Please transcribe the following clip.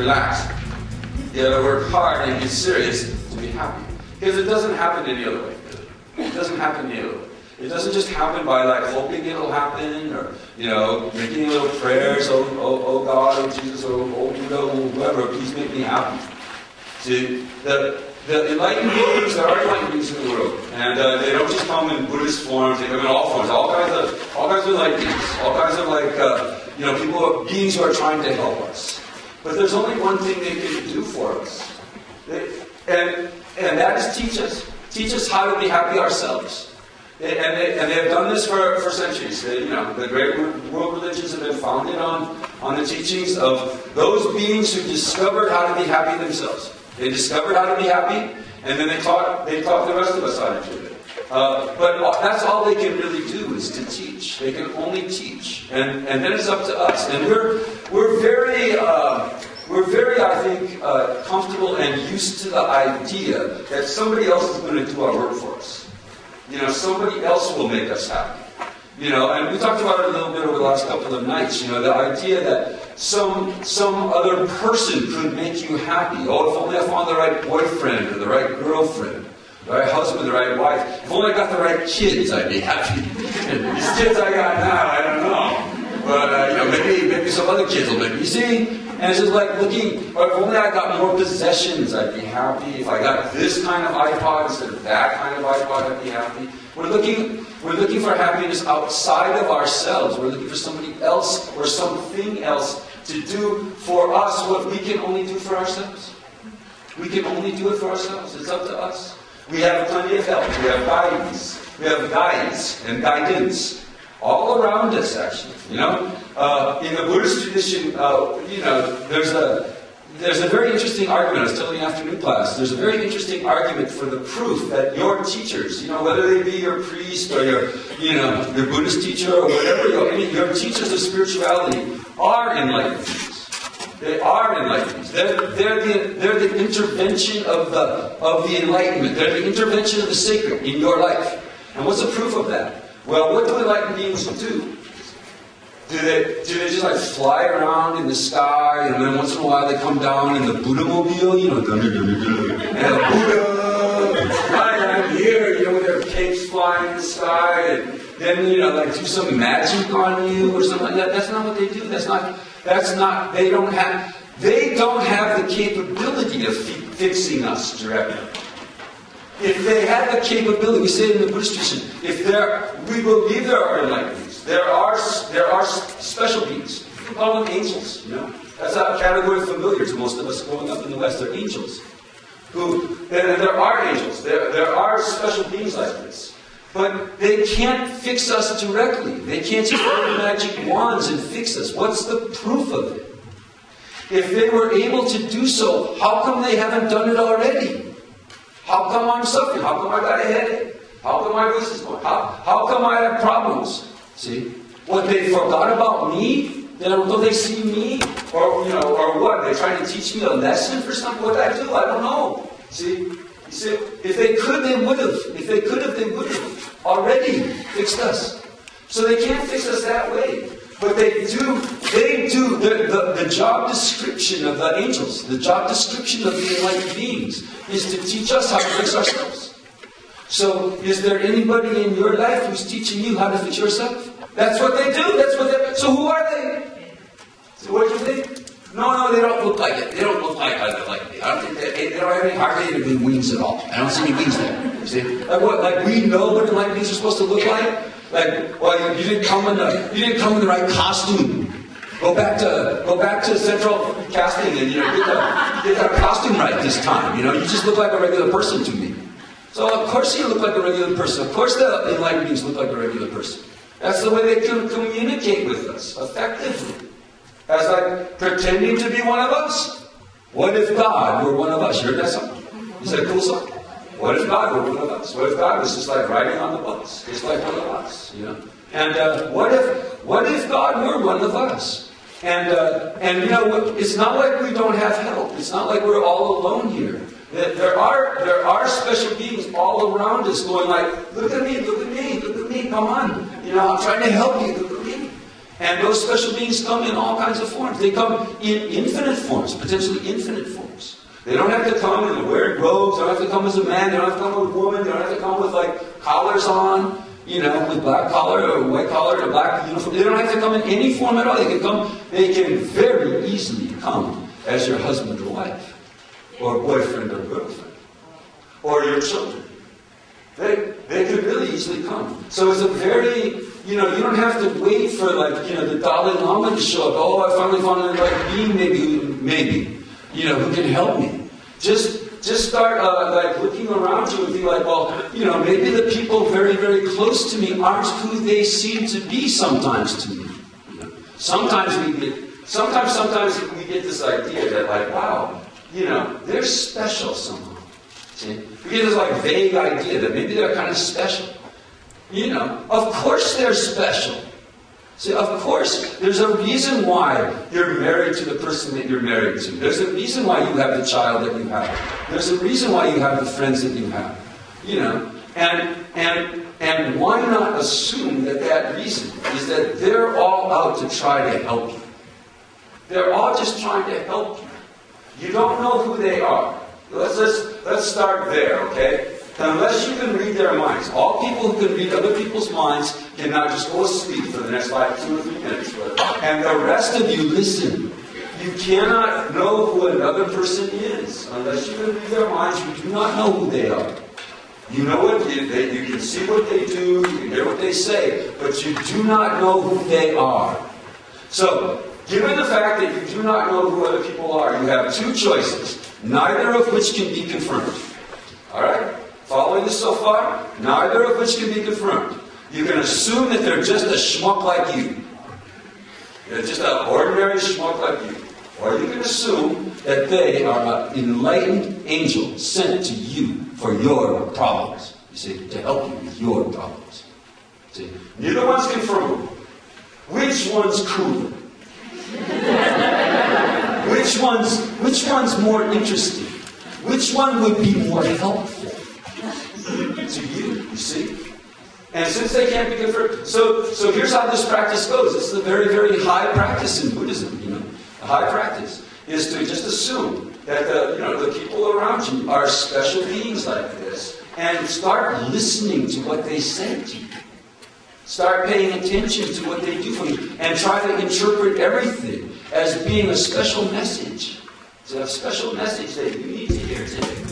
relax. You gotta work hard and get serious to be happy. Because it doesn't happen any other way. It doesn't happen any other way. It doesn't just happen by like hoping it'll happen, or making little prayers. Oh God, oh Jesus, oh Buddha, oh whoever, please make me happy. See, the enlightened beings, there are enlightened beings in the world, and they don't just come in Buddhist forms. They come in all forms, all kinds of enlightened beings, all kinds of people, beings who are trying to help us. But there's only one thing they can do for us, and that is teach us how to be happy ourselves. And they have done this for centuries. The great world religions have been founded on the teachings of those beings who discovered how to be happy themselves. They discovered how to be happy, and then they taught the rest of us how to do it. But that's all they can really do, is to teach. They can only teach, and then it's up to us. And we're very, I think, comfortable and used to the idea that somebody else is going to do our work for us. Somebody else will make us happy. And we talked about it a little bit over the last couple of nights. The idea that some other person could make you happy. Oh, if only I found the right boyfriend or the right girlfriend, the right husband, the right wife. If only I got the right kids, I'd be happy. These kids I got now, I don't know. But maybe some other kids will make me. You see? And it's just like looking, or if only I got more possessions, I'd be happy. If I got this kind of iPod instead of that kind of iPod, I'd be happy. We're looking for happiness outside of ourselves. We're looking for somebody else or something else to do for us what we can only do for ourselves. We can only do it for ourselves. It's up to us. We have plenty of help. We have guides. We have guides and guidance all around us, actually. In the Buddhist tradition, there's a very interesting argument. I was telling the afternoon class. There's a very interesting argument for the proof that your teachers, whether they be your priest or your Buddhist teacher or whatever, your teachers of spirituality are enlightened beings. They are enlightened beings. They're the intervention of the enlightenment. They're the intervention of the sacred in your life. And what's the proof of that? Well, what do enlightened beings do? Do they just like fly around in the sky, and then once in a while they come down in the Buddha-mobile, and Buddha, I'm here, with their capes flying in the sky, and then, do some magic on you or something like that? That's not what they do. They don't have the capability of fixing us directly. If they had the capability, we say it in the Buddhist tradition, we believe there are enlightened beings. There are special beings. We call them angels. That's a category familiar to most of us growing up in the West. They're angels. There are angels. There are special beings like this. But they can't fix us directly. They can't just wave magic wands and fix us. What's the proof of it? If they were able to do so, how come they haven't done it already? How come I'm suffering? How come I got a headache? How come my voice is going? How come I have problems? See? What, they forgot about me? Don't they see me? Or what? They're trying to teach me a lesson for something? What I do? I don't know. See? You see? If they could, they would have. If they could have, they would have already fixed us. So they can't fix us that way. But they do the job description of the angels, the job description of the enlightened beings is to teach us how to fix ourselves. So is there anybody in your life who's teaching you how to fix yourself? That's what they do. So who are they? So what do you think? No, they don't look like it. They don't look like me. I don't think they don't have any hardly any wings at all. I don't see any wings there. You see? Like what? Like we know what enlightened beings are supposed to look like? Like, well, you didn't come in the right costume. Go back to Central Casting and get that costume right this time. You just look like a regular person to me. So of course you look like a regular person. Of course the enlightened beings look like a regular person. That's the way they can communicate with us effectively. As like pretending to be one of us. What if God were one of us? You heard that song? Is that a cool song? What if God were one of us? What if God was just like riding on the bus, just like one of us? And what if God were one of us? And it's not like we don't have help. It's not like we're all alone here. There are special beings all around us, going like, look at me, come on. I'm trying to help you. Look at me. And those special beings come in all kinds of forms. They come in infinite forms, potentially infinite forms. They don't have to come in wearing robes. They don't have to come as a man. They don't have to come with a woman. They don't have to come with like collars on, with black collar or white collar or black uniform. They don't have to come in any form at all. They can very easily come as your husband or wife, or boyfriend or girlfriend, or your children. They could really easily come. So it's a very, you don't have to wait for the Dalai Lama to show up. Oh, I finally found a being maybe, who can help me. Just start looking around you and be like, well, maybe the people very, very close to me aren't who they seem to be sometimes to me. Sometimes we get this idea that wow, they're special somehow. See? We get this vague idea that maybe they're kind of special. Of course they're special. See, of course, there's a reason why you're married to the person that you're married to. There's a reason why you have the child that you have. There's a reason why you have the friends that you have. And why not assume that reason is that they're all out to try to help you. They're all just trying to help you. You don't know who they are. Let's start there, okay? Unless you can read their minds. All people who can read other people's minds cannot just go to sleep for the next 2 or 3 minutes. And the rest of you, listen. You cannot know who another person is. Unless you can read their minds, you do not know who they are. You know what you can see what they do, you can hear what they say, but you do not know who they are. So, given the fact that you do not know who other people are, you have two choices, neither of which can be confirmed. Alright? Following this so far? Neither of which can be confirmed. You can assume that they're just a schmuck like you. They're just an ordinary schmuck like you. Or you can assume that they are an enlightened angel sent to you for your problems. You see, to help you with your problems. See, neither one's confirmable. Which one's cooler? Which one's more interesting? Which one would be more helpful to you see? And since they can't be confirmed, so here's how this practice goes. This is a very, very high practice in Buddhism, A high practice is to just assume that the people around you are special beings like this, and start listening to what they say to you. Start paying attention to what they do for you, and try to interpret everything as being a special message. It's a special message that you need to hear today.